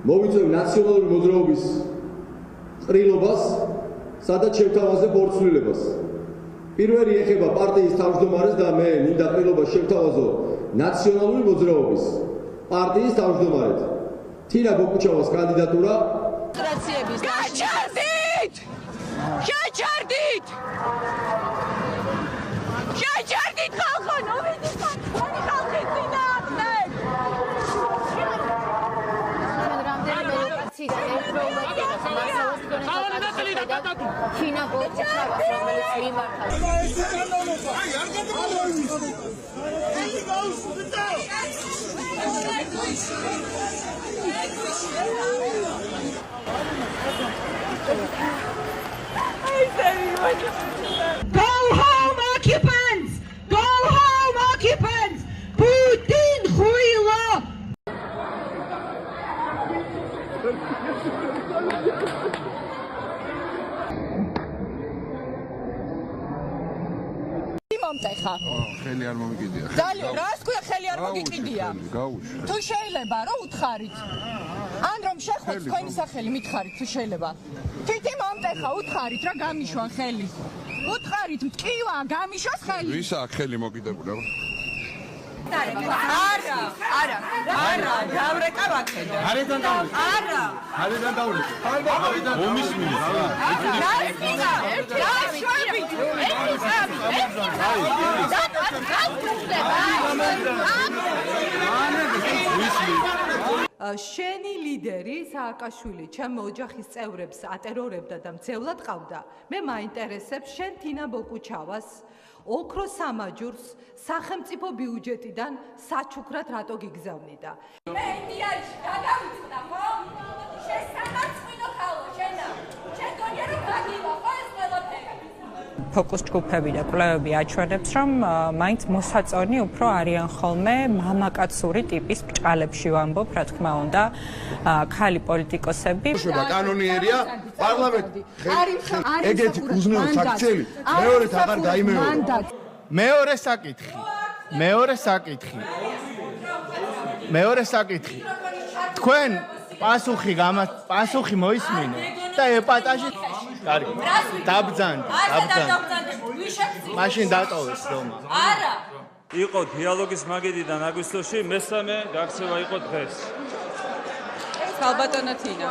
მოვიწევ ნაციონალური მოძრაობის ყრილობას, სადაც შევთავაზებ ორ ცვლილებას. პირველი ეხება პარტიის თავმჯდომარეს და მე მინდა ყრილობას შევთავაზო ნაციონალური მოძრაობის პარტიის თავმჯდომარედ. თინა ბოკუჩავას კანდიდატურა გაჩერდით! გაჩერდით! გაჩერდით ხალხო, ნოვიდის ხალხის წინააღმდეგ! თინა ბოკუჩავას, რომელიც Go home, occupants! Go home, occupants! Putin хуйло! მომტეხა. ხელი არ მომიგიდია. ძალიან, რას ქვია ხელი არ მოგიყიდია? თუ შეიძლება რომ უთხარით. ან რომ შეხვდეთ თქვენი სახელი მითხარით თუ შეიძლება. თვითი მომტეხა უთხარით რა გამიშვან ხელი. უთხარით მტკივა გამიშოს ხელი. ვისა ხელი მოგიდებული? არა, დავრეკა ვახედა. არიდან დავრეკა. არა. არიდან დავრეკა. არიდან მომისმინე. შენი ლიდერი სააკაშვილი ჩემ ოჯახის წევრებს ატერორებდა და მძევლად ყავდა. მე მაინტერესებს შენ თინა ბოკუჩავას ოქროს სამაჯურს სახელმწიფო ბიუჯეტიდან საჩუქრად რატო გიგზავნი და მე ინდიაში გადავიწნა ხო? შესამარცხინო ხალხო შენა. შენ გონია რომ გაგივა ხო ეს ყველაფერი? ფოკუს ჯგუფები და კვლევები აჩვენებს, რომ მაინც მოსაწონი უფრო არიან ხოლმე მამაკაცური ტიპის ბჭყალებში ვამბობ, რა თქმა უნდა, ქალი პოლიტიკოსები. კანონიერია პარლამენტი. ეგეთი უზნეო საქციელი მეორედ აღარ გაიმეორება. მეორე საკითხი. თქვენ პასუხი მოისმინე და ეპატაჟი კარგი. დაბძანდი. მაშინ დატოვეს რომა. არა. იყო დიალოგის მაგიდიდან აგვისტოში, მესამე გაქცევა იყო დღეს. ხალბატონო თინა.